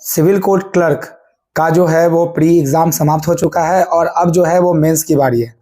Civil court clerk का जो है वो प्री एग्ज़ाम समाप्त हो चुका है और अब जो है वो मेंस की बारी है।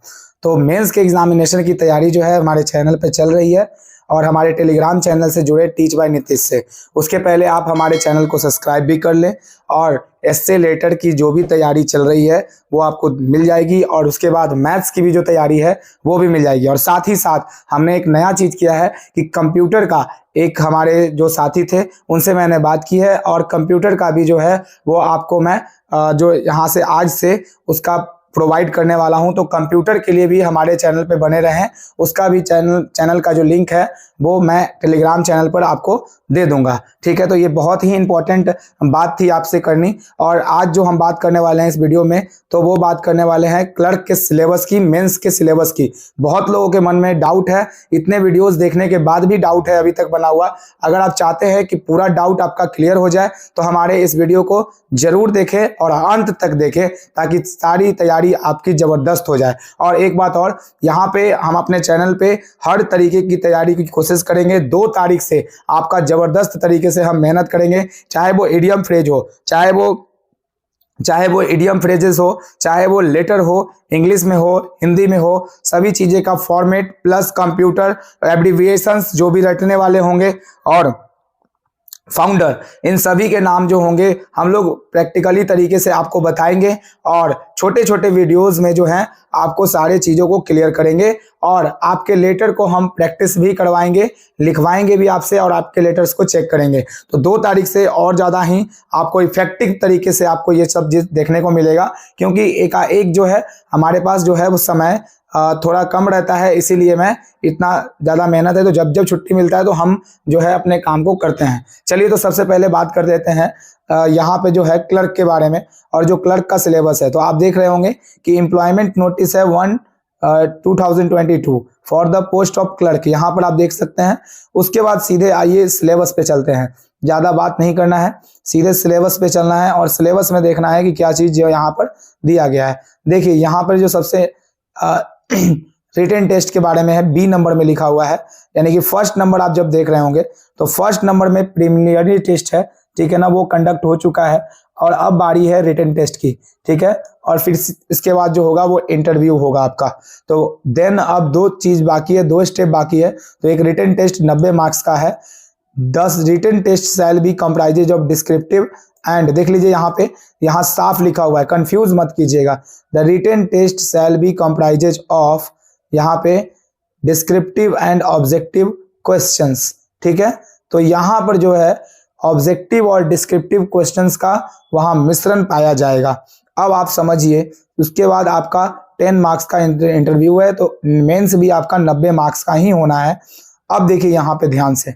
तो मेंस के एग्जामिनेशन की तैयारी जो है हमारे चैनल पे चल रही है और हमारे टेलीग्राम चैनल से जुड़े टीच बाय नीतीश से। उसके पहले आप हमारे चैनल को सब्सक्राइब भी कर लें और इससे रिलेटेड की जो भी तैयारी चल रही है वो आपको मिल जाएगी और उसके बाद मैथ्स की भी जो तैयारी है वो भी मिल जाएगी। और साथ ही साथ हमने एक नया चीज़ किया है कि कंप्यूटर का एक हमारे जो साथी थे उनसे मैंने बात की है और कंप्यूटर का भी जो है वो आपको मैं जो यहाँ से आज से उसका प्रोवाइड करने वाला हूं। तो कंप्यूटर के लिए भी हमारे चैनल पे बने रहें, उसका भी चैनल का जो लिंक है वो मैं टेलीग्राम चैनल पर आपको दे दूंगा। ठीक है, तो ये बहुत ही इंपॉर्टेंट बात थी आपसे करनी। और आज जो हम बात करने वाले हैं इस वीडियो में, तो वो बात करने वाले हैं क्लर्क के सिलेबस की, मेंस के सिलेबस की। बहुत लोगों के मन में डाउट है, इतने वीडियोस देखने के बाद भी डाउट है अभी तक बना हुआ। अगर आप चाहते हैं कि पूरा डाउट आपका क्लियर हो जाए तो हमारे इस वीडियो को जरूर देखें और अंत तक देखें ताकि सारी तैयारी आपकी जबरदस्त हो जाए। और एक बात और, यहाँ पे हम अपने चैनल पे हर तरीके की तैयारी की कोशिश करेंगे। 2 तारीख से आपका जबरदस्त तरीके से हम मेहनत करेंगे, चाहे वो इडियम फ्रेज हो, चाहे वो इडियम फ्रेजेस हो, चाहे वो लेटर हो, इंग्लिश में हो, हिंदी में हो, सभी चीज़ें का फॉर्मेट प्लस कंप्यूटर एब्रिविएशंस जो भी रटने वाले होंगे और फाउंडर, इन सभी के नाम जो होंगे हम लोग प्रैक्टिकली तरीके से आपको बताएंगे और छोटे छोटे वीडियोस में जो है आपको सारे चीज़ों को क्लियर करेंगे और आपके लेटर को हम प्रैक्टिस भी करवाएंगे, लिखवाएंगे भी आपसे और आपके लेटर्स को चेक करेंगे। तो 2 तारीख से और ज़्यादा ही आपको इफेक्टिव तरीके से आपको ये सब चीज़ देखने को मिलेगा, क्योंकि एकाएक जो है हमारे पास जो है वो समय थोड़ा कम रहता है, इसीलिए मैं इतना ज़्यादा मेहनत है तो जब जब छुट्टी मिलता है तो हम जो है अपने काम को करते हैं। चलिए तो सबसे पहले बात कर देते हैं यहाँ पे जो है क्लर्क के बारे में और जो क्लर्क का सिलेबस है। तो आप देख रहे होंगे कि एम्प्लॉयमेंट नोटिस है 1/2022 for the post of clerk, यहाँ पर आप देख सकते हैं। उसके बाद सीधे आइए सिलेबस पे चलते हैं, ज़्यादा बात नहीं करना है, सीधे सिलेबस पे चलना है और सिलेबस में देखना है कि क्या चीज़ जो यहाँ पर दिया गया है। देखिए यहाँ पर जो सबसे रिटन टेस्ट के बारे में है, बी नंबर में लिखा हुआ है, यानी कि फर्स्ट नंबर आप जब देख रहे होंगे तो फर्स्ट नंबर में प्रीलिमिनरी टेस्ट है, ठीक है ना, वो कंडक्ट हो चुका है और अब बारी है रिटन टेस्ट की। ठीक है, और फिर इसके बाद जो होगा वो इंटरव्यू होगा आपका। तो देन अब 2 चीज बाकी है, 2 स्टेप बाकी है। तो एक रिटन टेस्ट 90 मार्क्स का है। 10 written test shall be comprises of descriptive and, देख लीजिए यहाँ पे, यहाँ साफ लिखा हुआ है, कंफ्यूज मत कीजिएगा। The written test shall be comprises of, यहाँ पे डिस्क्रिप्टिव एंड ऑब्जेक्टिव क्वेश्चंस। ठीक है, तो यहाँ पर जो है ऑब्जेक्टिव और डिस्क्रिप्टिव क्वेश्चंस का वहाँ मिश्रण पाया जाएगा। अब आप समझिए, उसके बाद आपका 10 मार्क्स का इंटरव्यू है, तो मेंस भी आपका 90 मार्क्स का ही होना है। अब देखिए यहाँ पे ध्यान से,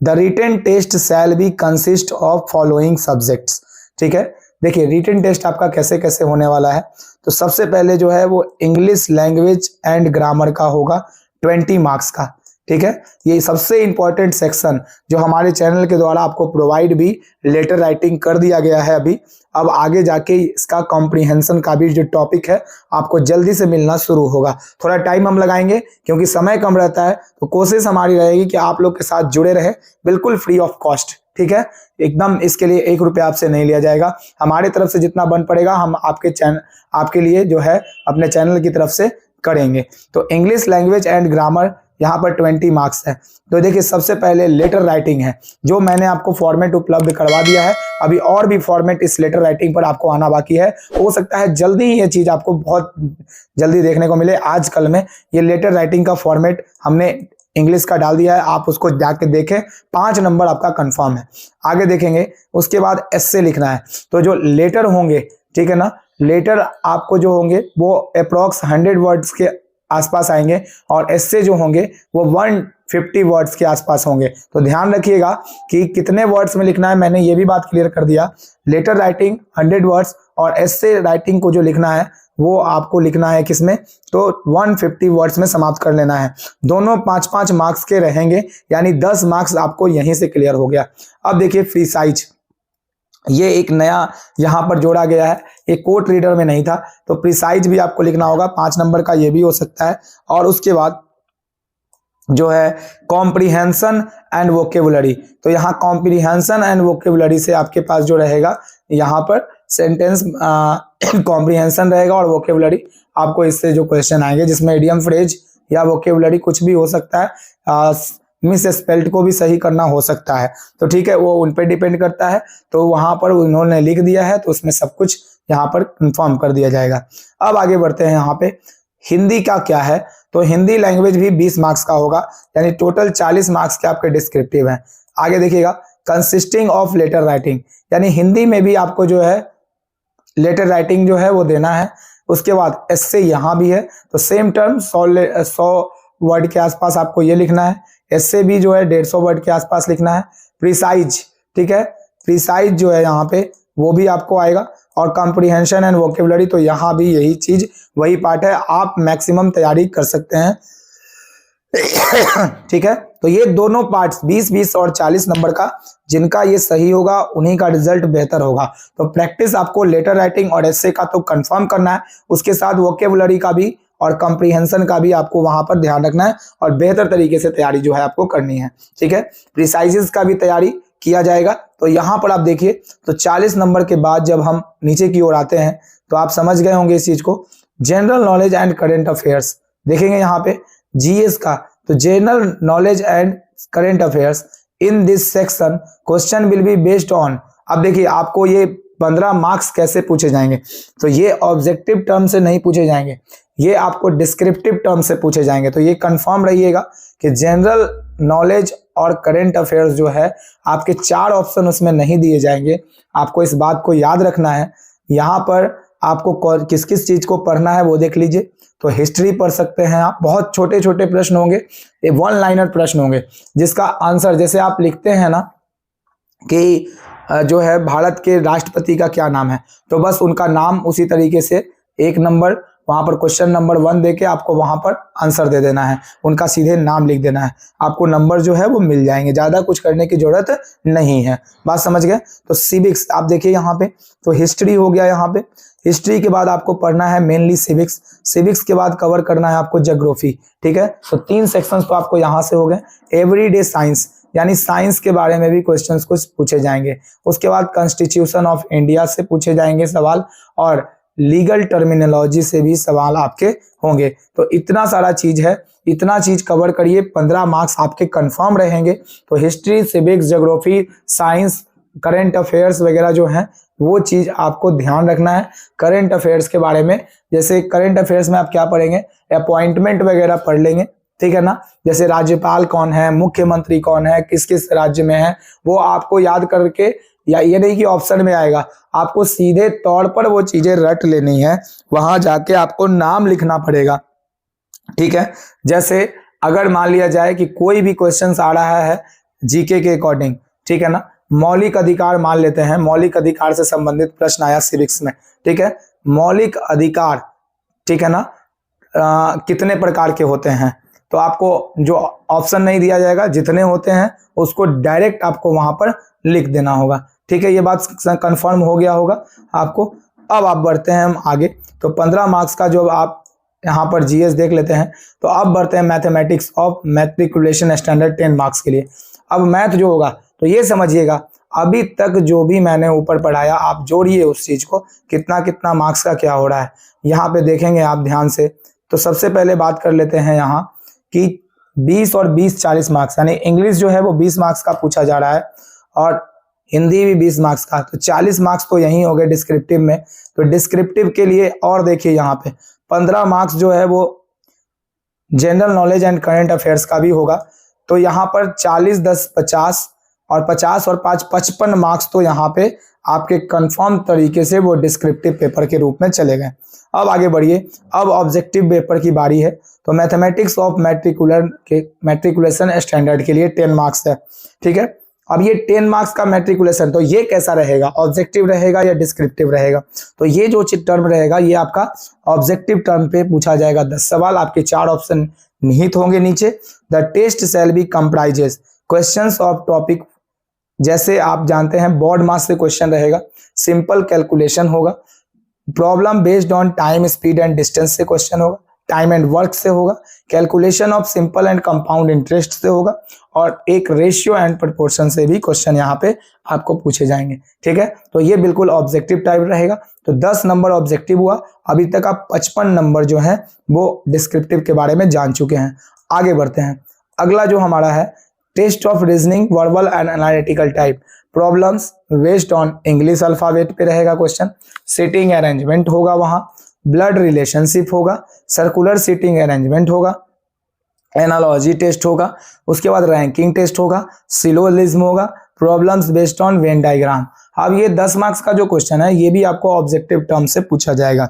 the written test shall be consist of following subjects. ठीक है, देखिए रिटन टेस्ट आपका कैसे कैसे होने वाला है। तो सबसे पहले जो है वो इंग्लिश लैंग्वेज एंड ग्रामर का होगा 20 मार्क्स का। ठीक है, ये सबसे इंपॉर्टेंट सेक्शन जो हमारे चैनल के द्वारा आपको प्रोवाइड भी लेटर राइटिंग कर दिया गया है अभी। अब आगे जाके इसका कॉम्प्रिहेंशन का भी जो टॉपिक है आपको जल्दी से मिलना शुरू होगा। थोड़ा टाइम हम लगाएंगे क्योंकि समय कम रहता है, तो कोशिश हमारी रहेगी कि आप लोग के साथ जुड़े रहे, बिल्कुल फ्री ऑफ कॉस्ट। ठीक है, एकदम इसके लिए 1 रुपया आपसे नहीं लिया जाएगा, हमारे तरफ से जितना बन पड़ेगा हम आपके लिए जो है अपने चैनल की तरफ से करेंगे। तो इंग्लिश लैंग्वेज एंड ग्रामर यहाँ पर 20 मार्क्स है। तो देखिए सबसे पहले लेटर राइटिंग है, जो मैंने आपको फॉर्मेट उपलब्ध करवा दिया है। अभी और भी फॉर्मेट इस लेटर राइटिंग पर आपको आना बाकी है, हो सकता है जल्दी ही ये चीज़ आपको बहुत जल्दी देखने को मिले। आजकल में ये लेटर राइटिंग का फॉर्मेट हमने इंग्लिश का डाल दिया है, आप उसको जाके देखें, 5 नंबर आपका कंफर्म है। आगे देखेंगे, उसके बाद एस्से लिखना है। तो जो लेटर होंगे, ठीक है ना, लेटर आपको जो होंगे वो अप्रॉक्स 100 वर्ड्स के आसपास आएंगे और एस्से जो होंगे वो 150 वर्ड्स के आसपास होंगे। तो ध्यान रखिएगा कि कितने वर्ड्स में लिखना है, मैंने ये भी बात क्लियर कर दिया। लेटर राइटिंग 100 वर्ड्स और एस्से राइटिंग को जो लिखना है वो आपको लिखना है किसमें, तो 150 वर्ड्स में समाप्त कर लेना है। दोनों 5-5 मार्क्स के रहेंगे, यानी 10 मार्क्स आपको यहीं से क्लियर हो गया। अब देखिए फ्री साइज, ये एक नया यहाँ पर जोड़ा गया है, ये कोर्ट रीडर में नहीं था। तो प्रिसाइज भी आपको लिखना होगा, 5 नंबर का ये भी हो सकता है। और उसके बाद जो है कॉम्प्रिहेंशन एंड वोकेबुलरी। तो यहाँ कॉम्प्रिहेंशन एंड वोकेबुलरी से आपके पास जो रहेगा यहाँ पर सेंटेंस कॉम्प्रिहेंशन रहेगा और वोकेबुलरी आपको इससे जो क्वेश्चन आएंगे, जिसमें इडियम फ्रेज या वोकेबुलरी कुछ भी हो सकता है, मिस स्पेल्ट को भी सही करना हो सकता है। तो ठीक है, वो उन पे डिपेंड करता है। तो वहां पर उन्होंने लिख दिया है तो उसमें सब कुछ यहाँ पर कंफर्म कर दिया जाएगा। अब आगे बढ़ते हैं यहाँ पे हिंदी का क्या है। तो हिंदी लैंग्वेज भी 20 मार्क्स का होगा, यानी टोटल 40 मार्क्स के आपके डिस्क्रिप्टिव हैं। आगे देखिएगा, कंसिस्टिंग ऑफ लेटर राइटिंग, यानी हिंदी में भी आपको जो है लेटर राइटिंग जो है वो देना है। उसके बाद एस्से यहाँ भी है, तो सेम टर्म 100 वर्ड के आसपास आपको ये लिखना है। एस्से भी जो है 150 वर्ड के आसपास लिखना है। प्रिसाइज, ठीक है, प्रिसाइज जो है यहाँ पे वो भी आपको आएगा। और कॉम्प्रिहेंशन एंड वोकेबुलरी, तो यहाँ भी यही चीज वही पार्ट है, आप मैक्सिमम तैयारी कर सकते हैं। ठीक है, तो ये दोनों पार्ट्स 20-20 और 40 नंबर का, जिनका ये सही होगा उन्हीं का रिजल्ट बेहतर होगा। तो प्रैक्टिस आपको लेटर राइटिंग और एस्से का तो कंफर्म करना है, उसके साथ वोकेबुलरी का भी और कॉम्प्रिहेंशन का भी आपको वहां पर ध्यान रखना है और बेहतर तरीके से तैयारी जो है आपको करनी है। ठीक है, प्रिसाइजेस का भी तैयारी किया जाएगा। तो यहाँ पर आप देखिए, तो 40 नंबर के बाद जब हम नीचे की ओर आते हैं तो आप समझ गए होंगे इस चीज को। General knowledge and current affairs देखेंगे यहाँ पे, जीएस का, तो general knowledge and current affairs in this section question will be based on. अब देखिए आपको ये 15 मार्क्स कैसे पूछे जाएंगे, तो ये ऑब्जेक्टिव टर्म से नहीं पूछे जाएंगे, ये आपको डिस्क्रिप्टिव टर्म से पूछे जाएंगे। तो ये कंफर्म रहिएगा कि जनरल नॉलेज और करेंट अफेयर्स जो है आपके 4 ऑप्शन उसमें नहीं दिए जाएंगे। आपको इस बात को याद रखना है। यहाँ पर आपको किस किस चीज को पढ़ना है वो देख लीजिए। तो हिस्ट्री पढ़ सकते हैं आप, बहुत छोटे छोटे प्रश्न होंगे, ये 1 लाइनर प्रश्न होंगे जिसका आंसर, जैसे आप लिखते हैं ना कि जो है भारत के राष्ट्रपति का क्या नाम है, तो बस उनका नाम उसी तरीके से 1 नंबर वहां पर क्वेश्चन नंबर 1 देके आपको वहां पर आंसर दे देना है, उनका सीधे नाम लिख देना है, आपको नंबर जो है वो मिल जाएंगे, ज्यादा कुछ करने की जरूरत नहीं है। बात समझ गए। तो सिविक्स आप देखिए यहाँ पे, तो हिस्ट्री हो गया यहाँ पे। हिस्ट्री के बाद आपको पढ़ना है मेनली सिविक्स, सिविक्स के बाद कवर करना है आपको ज्योग्राफी। ठीक है, तो 3 सेक्शंस तो आपको यहाँ से हो गए। एवरीडे साइंस, यानी साइंस के बारे में भी क्वेश्चंस कुछ पूछे जाएंगे। उसके बाद कॉन्स्टिट्यूशन ऑफ इंडिया से पूछे जाएंगे सवाल, और लीगल टर्मिनोलॉजी से भी सवाल आपके होंगे। तो इतना सारा चीज है, इतना चीज कवर करिए, 15 मार्क्स आपके कंफर्म रहेंगे। तो history, civics, geography, science, current affairs वगैरह जो हैं वो चीज आपको ध्यान रखना है। करंट अफेयर्स के बारे में, जैसे करंट अफेयर्स में आप क्या पढ़ेंगे, अपॉइंटमेंट वगैरह पढ़ लेंगे। ठीक है ना, जैसे राज्यपाल कौन है, मुख्यमंत्री कौन है, किस किस राज्य में है, वो आपको याद करके, या ये नहीं कि ऑप्शन में आएगा, आपको सीधे तौर पर वो चीजें रट लेनी है, वहां जाके आपको नाम लिखना पड़ेगा। ठीक है, जैसे अगर मान लिया जाए कि कोई भी क्वेश्चन आ रहा है जीके के अकॉर्डिंग, ठीक है ना, मौलिक अधिकार मान लेते हैं, मौलिक अधिकार से संबंधित प्रश्न आया सिविक्स में। ठीक है, मौलिक अधिकार, ठीक है ना, कितने प्रकार के होते हैं, तो आपको जो ऑप्शन नहीं दिया जाएगा, जितने होते हैं उसको डायरेक्ट आपको वहां पर लिख देना होगा। ठीक है, ये बात कंफर्म हो गया होगा आपको। अब आप बढ़ते हैं हम आगे। तो 15 मार्क्स का जो आप यहाँ पर जीएस देख लेते हैं, तो अब बढ़ते हैं mathematics of matriculation standard 10 marks के लिए। अब मैथ जो होगा, तो ये समझिएगा अभी तक जो भी मैंने ऊपर पढ़ाया आप जोड़िए उस चीज को, कितना कितना मार्क्स का क्या हो रहा है यहाँ पे देखेंगे आप ध्यान से। तो सबसे पहले बात कर लेते हैं यहाँ कि 20 और 20 40 मार्क्स, यानी इंग्लिश जो है वो 20 मार्क्स का पूछा जा रहा है और हिंदी भी 20 मार्क्स का, तो 40 मार्क्स तो यही हो गए डिस्क्रिप्टिव में। तो डिस्क्रिप्टिव के लिए और देखिए यहाँ पे 15 मार्क्स जो है वो general knowledge and current affairs का भी होगा। तो यहाँ पर 40 10 50 और 50 और 5 55 मार्क्स तो यहाँ पे आपके कंफर्म तरीके से वो डिस्क्रिप्टिव पेपर के रूप में चले गए। अब आगे बढ़िए, अब ऑब्जेक्टिव पेपर की बारी है। तो मैथमेटिक्स ऑफ मैट्रिकुलेशन स्टैंडर्ड के लिए 10 मार्क्स है। ठीक है, अब ये 10 मार्क्स का मैट्रिकुलेशन, तो ये कैसा रहेगा, ऑब्जेक्टिव रहेगा या डिस्क्रिप्टिव रहेगा, तो ये जो टर्म रहेगा ये आपका ऑब्जेक्टिव टर्म पे पूछा जाएगा 10 सवाल, आपके 4 ऑप्शन निहित होंगे नीचे। The test shall be comprises questions of topic, जैसे आप जानते हैं बोर्ड मास से क्वेश्चन रहेगा, सिंपल कैलकुलेशन होगा, problem based on time speed and distance से क्वेश्चन होगा, टाइम एंड वर्क से होगा, calculation of simple and compound interest से होगा, और एक रेशियो एंड प्रोपोर्शन से भी क्वेश्चन यहाँ पे आपको पूछे जाएंगे। ठीक है, तो ये बिल्कुल ऑब्जेक्टिव टाइप रहेगा। तो 10 नंबर ऑब्जेक्टिव हुआ। अभी तक आप 55 नंबर जो है वो डिस्क्रिप्टिव के बारे में जान चुके हैं। आगे बढ़ते हैं। अगला जो हमारा है test of reasoning verbal and analytical type, problems based on English alphabet पे रहेगा क्वेश्चन, सीटिंग अरेंजमेंट होगा, वहां ब्लड रिलेशनशिप होगा, सर्कुलर सीटिंग अरेंजमेंट होगा, एनालॉजी टेस्ट होगा, उसके बाद रैंकिंग टेस्ट होगा, सिलोजिज्म होगा, problems based on Venn diagram. अब ये 10 मार्क्स का जो क्वेश्चन है ये भी आपको ऑब्जेक्टिव टर्म से पूछा जाएगा।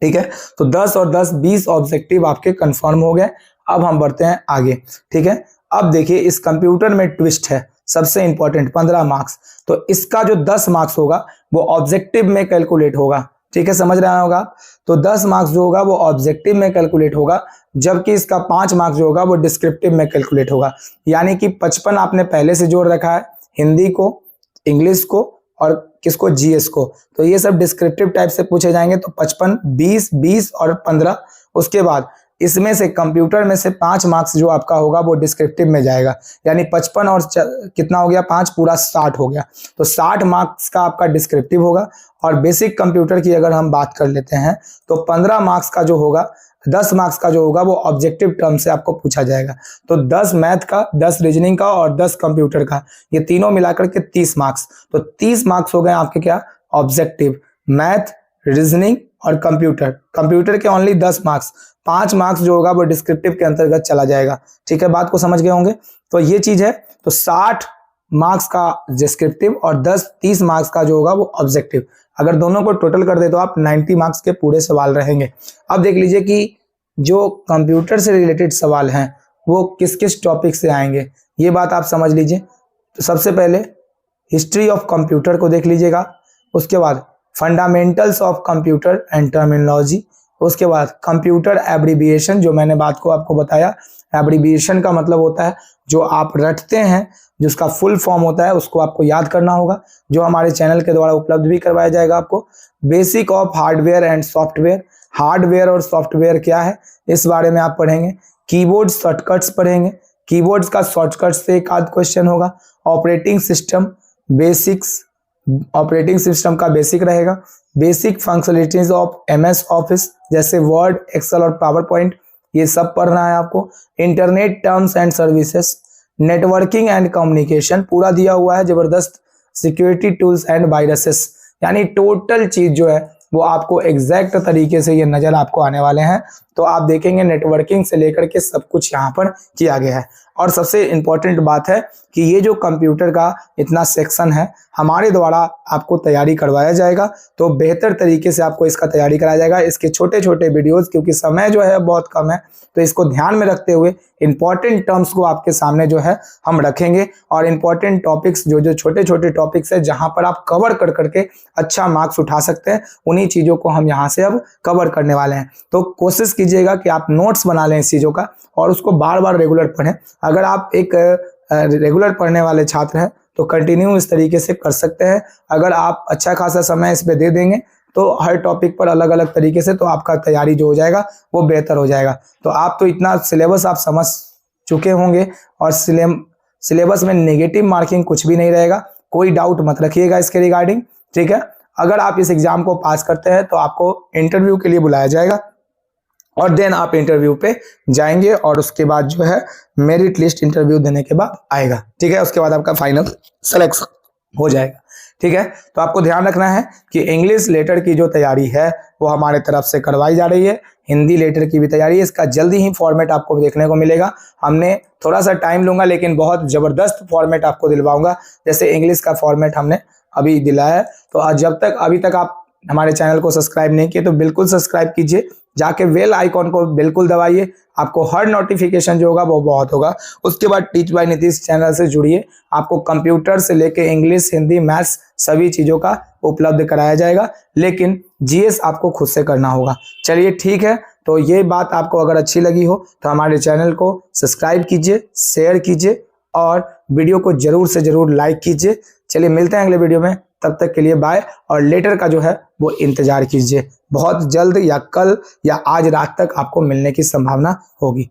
ठीक है, तो 10 और 10 20 ऑब्जेक्टिव आपके कंफर्म हो गए। अब हम बढ़ते हैं आगे। ठीक है, अब देखिए इस कंप्यूटर में ट्विस्ट है, सबसे इंपॉर्टेंट 15 मार्क्स। तो इसका जो 10 मार्क्स होगा वो ऑब्जेक्टिव में कैलकुलेट होगा। ठीक है, समझ रहे होगा आप। तो 10 मार्क्स जो होगा वो ऑब्जेक्टिव में कैलकुलेट होगा, जबकि इसका 5 मार्क्स जो होगा वो डिस्क्रिप्टिव में कैलकुलेट होगा। यानी कि 55 आपने पहले से जोड़ रखा है, हिंदी को, इंग्लिश को और किसको, जीएस को। तो ये सब डिस्क्रिप्टिव टाइप से पूछे जाएंगे। तो 55 20 20 और 15। उसके बाद इसमें से कंप्यूटर में से 5 मार्क्स जो आपका होगा वो डिस्क्रिप्टिव में जाएगा। यानी 55 और कितना हो गया, 5 पूरा 60 हो गया। तो 60 मार्क्स का आपका डिस्क्रिप्टिव होगा। और बेसिक कंप्यूटर की अगर हम बात कर लेते हैं तो 15 मार्क्स का जो होगा, 10 मार्क्स का जो होगा वो ऑब्जेक्टिव टर्म से आपको पूछा जाएगा। तो 10 मैथ का, 10 रीजनिंग का और 10 कंप्यूटर का, ये तीनों मिलाकर के 30 मार्क्स। तो 30 मार्क्स हो गए आपके क्या, ऑब्जेक्टिव, मैथ, रीजनिंग और कंप्यूटर। कंप्यूटर के ओनली 10 मार्क्स, 5 मार्क्स जो होगा वो डिस्क्रिप्टिव के अंतर्गत चला जाएगा। ठीक है, बात को समझ गए होंगे। तो ये चीज है। तो 60 मार्क्स का डिस्क्रिप्टिव और 30 मार्क्स का जो होगा वो ऑब्जेक्टिव। अगर दोनों को टोटल कर दे तो आप 90 मार्क्स के पूरे सवाल रहेंगे। अब देख लीजिए कि जो कंप्यूटर से रिलेटेड सवाल हैं वो किस किस टॉपिक से आएंगे, ये बात आप समझ लीजिए। तो सबसे पहले हिस्ट्री ऑफ कंप्यूटर को देख लीजिएगा, उसके बाद fundamentals of computer and terminology, उसके बाद कंप्यूटर एब्रीविएशन, जो मैंने बात को आपको बताया। एब्रीविएशन का मतलब होता है जो आप रटते हैं, जिसका फुल फॉर्म होता है उसको आपको याद करना होगा, जो हमारे चैनल के द्वारा उपलब्ध भी करवाया जाएगा आपको। Basic of hardware and software, hardware और सॉफ्टवेयर क्या है इस बारे में आप पढ़ेंगे। कीबोर्ड शॉर्टकट्स पढ़ेंगे, कीबोर्ड्स का शॉर्टकट से एक आध क्वेश्चन होगा। Operating system basics, operating system का बेसिक रहेगा। Basic functionalities of MS office, जैसे वर्ड, एक्सेल और पावर पॉइंट, ये सब पढ़ना है आपको। Internet terms and services, networking and communication पूरा दिया हुआ है जबरदस्त। सिक्योरिटी टूल्स एंड वायरसेस, यानी टोटल चीज जो है वो आपको एग्जैक्ट तरीके से ये नजर आपको आने वाले हैं। तो आप देखेंगे नेटवर्किंग से लेकर के सब कुछ यहाँ पर किया गया है। और सबसे इंपॉर्टेंट बात है कि ये जो कंप्यूटर का इतना सेक्शन है हमारे द्वारा आपको तैयारी करवाया जाएगा, तो बेहतर तरीके से आपको इसका तैयारी कराया जाएगा। इसके छोटे छोटे वीडियोस, क्योंकि समय जो है बहुत कम है, तो इसको ध्यान में रखते हुए इंपॉर्टेंट टर्म्स को आपके सामने जो है हम रखेंगे। और इंपॉर्टेंट टॉपिक्स जो छोटे छोटे टॉपिक्स है जहां पर आप कवर कर करके अच्छा मार्क्स उठा सकते हैं, उन्हीं चीजों को हम यहाँ से अब कवर करने वाले हैं। तो कोशिश कीजिएगा कि आप नोट्स बना लें इस चीजों का और उसको बार बार रेगुलर पढ़ें। अगर आप एक रेगुलर पढ़ने वाले छात्र हैं तो कंटिन्यू इस तरीके से कर सकते हैं। अगर आप अच्छा खासा समय इस पे दे देंगे तो हर टॉपिक पर अलग अलग तरीके से तो आपका तैयारी जो हो जाएगा वो बेहतर हो जाएगा। तो आप तो इतना सिलेबस आप समझ चुके होंगे और सिलेबस में नेगेटिव मार्किंग कुछ भी नहीं रहेगा, कोई डाउट मत रखिएगा इसके रिगार्डिंग। ठीक है, अगर आप इस एग्जाम को पास करते हैं तो आपको इंटरव्यू के लिए बुलाया जाएगा और देन आप इंटरव्यू पे जाएंगे और उसके बाद जो है मेरिट लिस्ट इंटरव्यू देने के बाद आएगा। ठीक है, उसके बाद आपका फाइनल सिलेक्शन हो जाएगा। ठीक है, तो आपको ध्यान रखना है कि इंग्लिश लेटर की जो तैयारी है वो हमारे तरफ से करवाई जा रही है। हिंदी लेटर की भी तैयारी है, इसका जल्दी ही फॉर्मेट आपको देखने को मिलेगा। हमने थोड़ा सा टाइम लूंगा लेकिन बहुत जबरदस्त फॉर्मेट आपको दिलवाऊंगा। जैसे इंग्लिश का फॉर्मेट हमने अभी दिलाया है, तो आज जब तक अभी तक आप हमारे चैनल को सब्सक्राइब नहीं किए तो बिल्कुल सब्सक्राइब कीजिए, जाके बेल आइकॉन को बिल्कुल दबाइए, आपको हर नोटिफिकेशन जो होगा वो बहुत होगा। उसके बाद टीच बाय नीतीश चैनल से जुड़िए, आपको कंप्यूटर से लेके इंग्लिश, हिंदी, मैथ्स सभी चीज़ों का उपलब्ध कराया जाएगा, लेकिन जीएस आपको खुद से करना होगा। चलिए ठीक है, तो ये बात आपको अगर अच्छी लगी हो तो हमारे चैनल को सब्सक्राइब कीजिए, शेयर कीजिए और वीडियो को जरूर से जरूर लाइक कीजिए। चलिए मिलते हैं अगले वीडियो में, तब तक के लिए बाय, और लेटर का जो है वो इंतजार कीजिए, बहुत जल्द या कल या आज रात तक आपको मिलने की संभावना होगी।